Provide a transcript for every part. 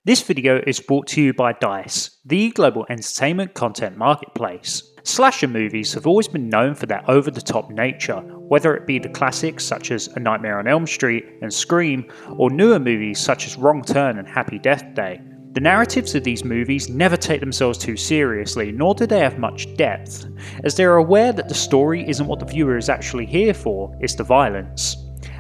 This video is brought to you by DICE, the global entertainment content marketplace. Slasher movies have always been known for their over-the-top nature, whether it be the classics such as A Nightmare on Elm Street and Scream, or newer movies such as Wrong Turn and Happy Death Day. The narratives of these movies never take themselves too seriously, nor do they have much depth, as they are aware that the story isn't what the viewer is actually here for, it's the violence.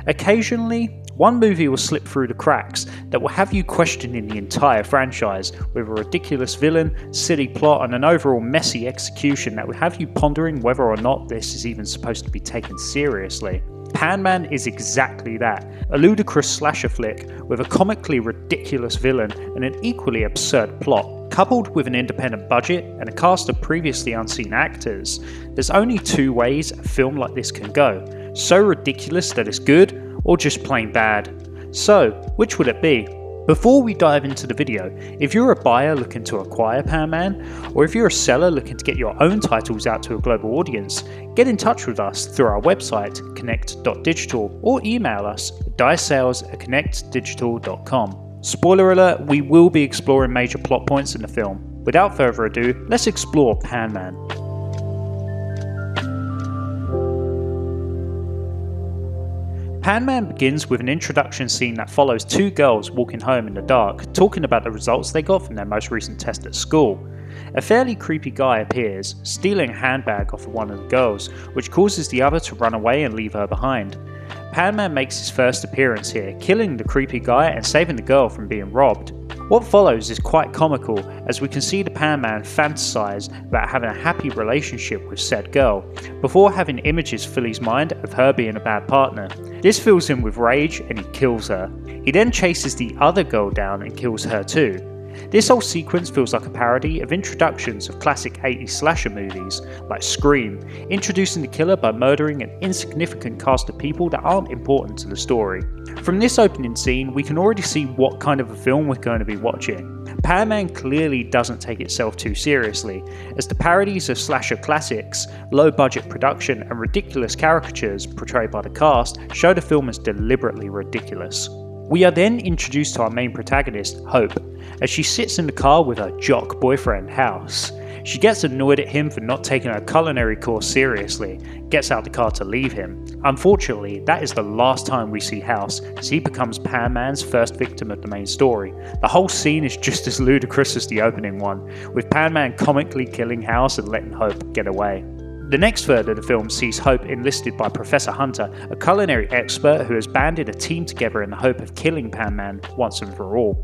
Occasionally, one movie will slip through the cracks that will have you questioning the entire franchise, with a ridiculous villain, silly plot, and an overall messy execution that will have you pondering whether or not this is even supposed to be taken seriously. Panman is exactly that, a ludicrous slasher flick with a comically ridiculous villain and an equally absurd plot. Coupled with an independent budget and a cast of previously unseen actors, there's only two ways a film like this can go: so ridiculous that it's good, or just plain bad. So, which would it be? Before we dive into the video, if you're a buyer looking to acquire Panman, or if you're a seller looking to get your own titles out to a global audience, get in touch with us through our website, connect.digital, or email us at dicesales@connectdigital.com. Spoiler alert, we will be exploring major plot points in the film. Without further ado, let's explore Panman. Panman begins with an introduction scene that follows two girls walking home in the dark, talking about the results they got from their most recent test at school. A fairly creepy guy appears, stealing a handbag off of one of the girls, which causes the other to run away and leave her behind. Panman makes his first appearance here, killing the creepy guy and saving the girl from being robbed. What follows is quite comical, as we can see the Panman fantasize about having a happy relationship with said girl, before having images fill his mind of her being a bad partner. This fills him with rage and he kills her. He then chases the other girl down and kills her too. This whole sequence feels like a parody of introductions of classic 80s slasher movies, like Scream, introducing the killer by murdering an insignificant cast of people that aren't important to the story. From this opening scene, we can already see what kind of a film we're going to be watching. Panman clearly doesn't take itself too seriously, as the parodies of slasher classics, low-budget production, and ridiculous caricatures portrayed by the cast show the film as deliberately ridiculous. We are then introduced to our main protagonist, Hope, as she sits in the car with her jock boyfriend, House. She gets annoyed at him for not taking her culinary course seriously, gets out the car to leave him. Unfortunately, that is the last time we see House, as he becomes Panman's first victim of the main story. The whole scene is just as ludicrous as the opening one, with Panman comically killing House and letting Hope get away. The next third of the film sees Hope enlisted by Professor Hunter, a culinary expert who has banded a team together in the hope of killing Panman once and for all.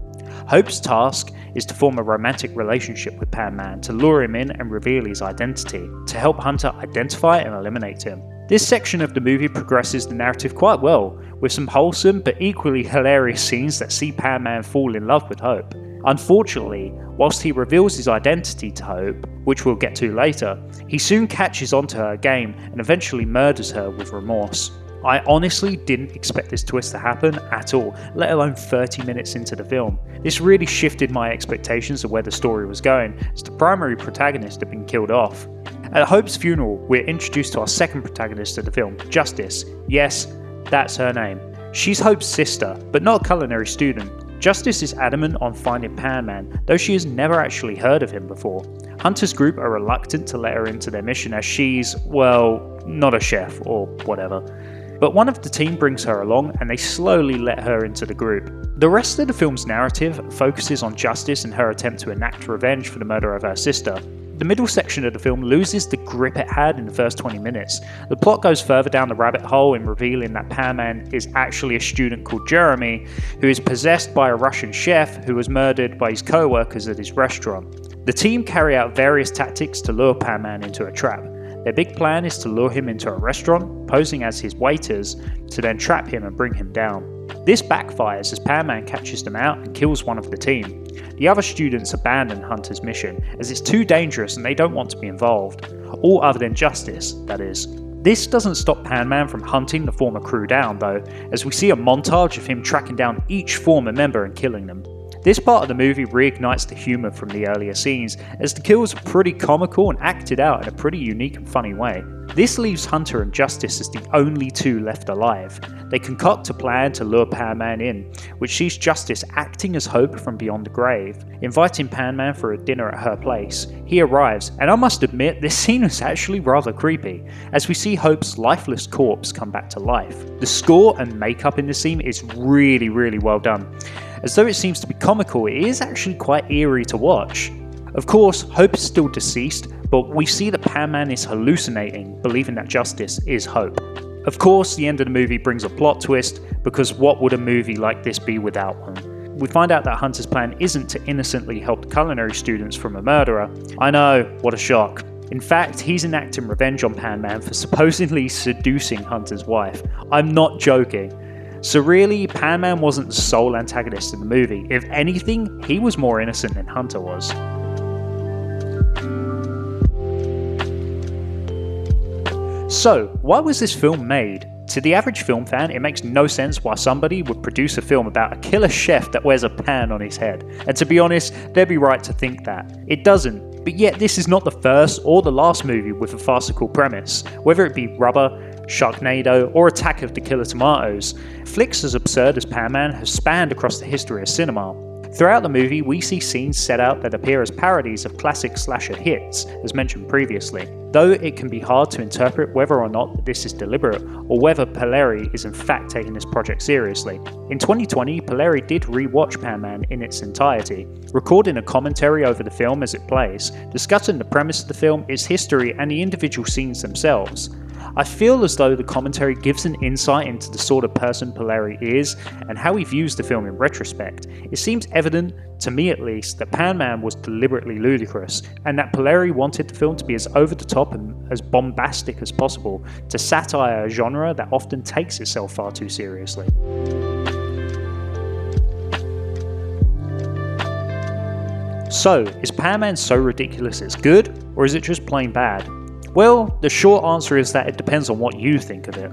Hope's task is to form a romantic relationship with Panman to lure him in and reveal his identity, to help Hunter identify and eliminate him. This section of the movie progresses the narrative quite well, with some wholesome but equally hilarious scenes that see Panman fall in love with Hope. Unfortunately, whilst he reveals his identity to Hope, which we'll get to later, he soon catches onto her game and eventually murders her with remorse. I honestly didn't expect this twist to happen at all, let alone 30 minutes into the film. This really shifted my expectations of where the story was going, as the primary protagonist had been killed off. At Hope's funeral, we're introduced to our second protagonist of the film, Justice. Yes, that's her name. She's Hope's sister, but not a culinary student. Justice is adamant on finding Panman, though she has never actually heard of him before. Hunter's group are reluctant to let her into their mission as she's, well, not a chef or whatever. But one of the team brings her along and they slowly let her into the group. The rest of the film's narrative focuses on Justice and her attempt to enact revenge for the murder of her sister. The middle section of the film loses the grip it had in the first 20 minutes. The plot goes further down the rabbit hole in revealing that Panman is actually a student called Jeremy, who is possessed by a Russian chef who was murdered by his co-workers at his restaurant. The team carry out various tactics to lure Panman into a trap. Their big plan is to lure him into a restaurant, posing as his waiters, to then trap him and bring him down. This backfires as Panman catches them out and kills one of the team. The other students abandon Hunter's mission, as it's too dangerous and they don't want to be involved. All other than Justice, that is. This doesn't stop Panman from hunting the former crew down though, as we see a montage of him tracking down each former member and killing them. This part of the movie reignites the humour from the earlier scenes, as the kills are pretty comical and acted out in a pretty unique and funny way. This leaves Hunter and Justice as the only two left alive. They concoct a plan to lure Panman in, which sees Justice acting as Hope from beyond the grave, inviting Panman for a dinner at her place. He arrives, and I must admit this scene is actually rather creepy, as we see Hope's lifeless corpse come back to life. The score and makeup in this scene is really well done. As though it seems to be comical, it is actually quite eerie to watch. Of course, Hope is still deceased, but we see that Panman is hallucinating, believing that Justice is Hope. Of course, the end of the movie brings a plot twist, because what would a movie like this be without one? We find out that Hunter's plan isn't to innocently help the culinary students from a murderer. I know, what a shock. In fact, he's enacting revenge on Panman for supposedly seducing Hunter's wife. I'm not joking. So really, Panman wasn't the sole antagonist in the movie. If anything, he was more innocent than Hunter was. So, why was this film made? To the average film fan, it makes no sense why somebody would produce a film about a killer chef that wears a pan on his head. And to be honest, they'd be right to think that. It doesn't. But yet, this is not the first or the last movie with a farcical premise. Whether it be Rubber, Sharknado, or Attack of the Killer Tomatoes, flicks as absurd as Panman have spanned across the history of cinema. Throughout the movie, we see scenes set out that appear as parodies of classic slasher hits, as mentioned previously, though it can be hard to interpret whether or not this is deliberate, or whether Parody is in fact taking this project seriously. In 2020, Parody did re-watch Panman in its entirety, recording a commentary over the film as it plays, discussing the premise of the film, its history, and the individual scenes themselves. I feel as though the commentary gives an insight into the sort of person Parody is and how he views the film in retrospect. It seems evident, to me at least, that Panman was deliberately ludicrous, and that Parody wanted the film to be as over the top and as bombastic as possible, to satire a genre that often takes itself far too seriously. So, is Panman so ridiculous it's good, or is it just plain bad? Well, the short answer is that it depends on what you think of it.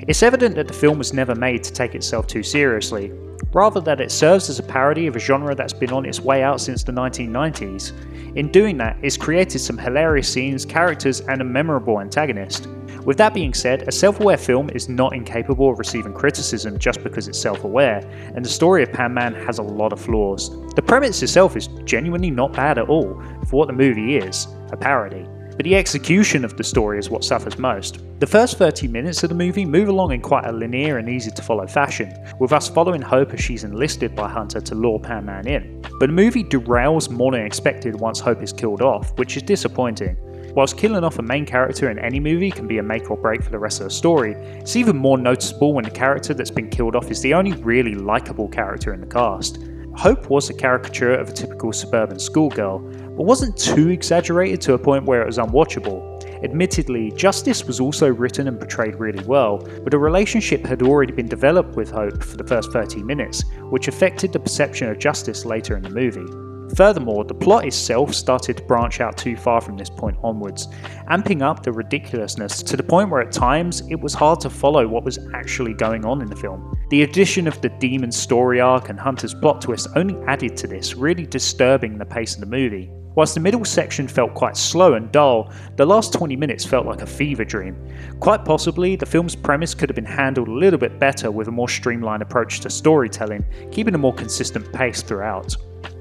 It's evident that the film was never made to take itself too seriously, rather that it serves as a parody of a genre that's been on its way out since the 1990s. In doing that, it's created some hilarious scenes, characters, and a memorable antagonist. With that being said, a self-aware film is not incapable of receiving criticism just because it's self-aware, and the story of Panman has a lot of flaws. The premise itself is genuinely not bad at all for what the movie is, a parody. But the execution of the story is what suffers most. The first 30 minutes of the movie move along in quite a linear and easy to follow fashion, with us following Hope as she's enlisted by Hunter to lure Panman in. But the movie derails more than expected once Hope is killed off, which is disappointing. Whilst killing off a main character in any movie can be a make or break for the rest of the story, it's even more noticeable when the character that's been killed off is the only really likeable character in the cast. Hope was a caricature of a typical suburban schoolgirl, but wasn't too exaggerated to a point where it was unwatchable. Admittedly, Justice was also written and portrayed really well, but a relationship had already been developed with Hope for the first 30 minutes, which affected the perception of Justice later in the movie. Furthermore, the plot itself started to branch out too far from this point onwards, amping up the ridiculousness to the point where at times it was hard to follow what was actually going on in the film. The addition of the demon story arc and Hunter's plot twist only added to this, really disturbing the pace of the movie. Whilst the middle section felt quite slow and dull, the last 20 minutes felt like a fever dream. Quite possibly, the film's premise could have been handled a little bit better with a more streamlined approach to storytelling, keeping a more consistent pace throughout.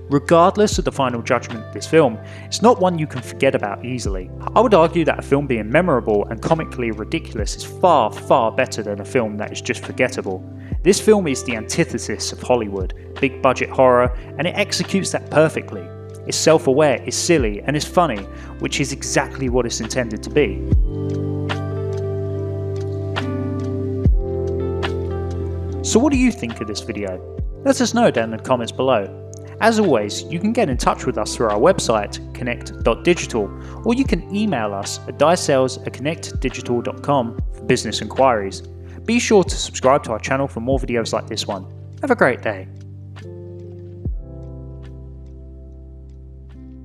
Regardless of the final judgment of this film, it's not one you can forget about easily. I would argue that a film being memorable and comically ridiculous is far better than a film that is just forgettable. This film is the antithesis of Hollywood, big budget horror, and it executes that perfectly. It's self-aware, it's silly, and it's funny, which is exactly what it's intended to be. So what do you think of this video? Let us know down in the comments below. As always, you can get in touch with us through our website, connect.digital, or you can email us at diesales@connectdigital.com for business inquiries. Be sure to subscribe to our channel for more videos like this one. Have a great day.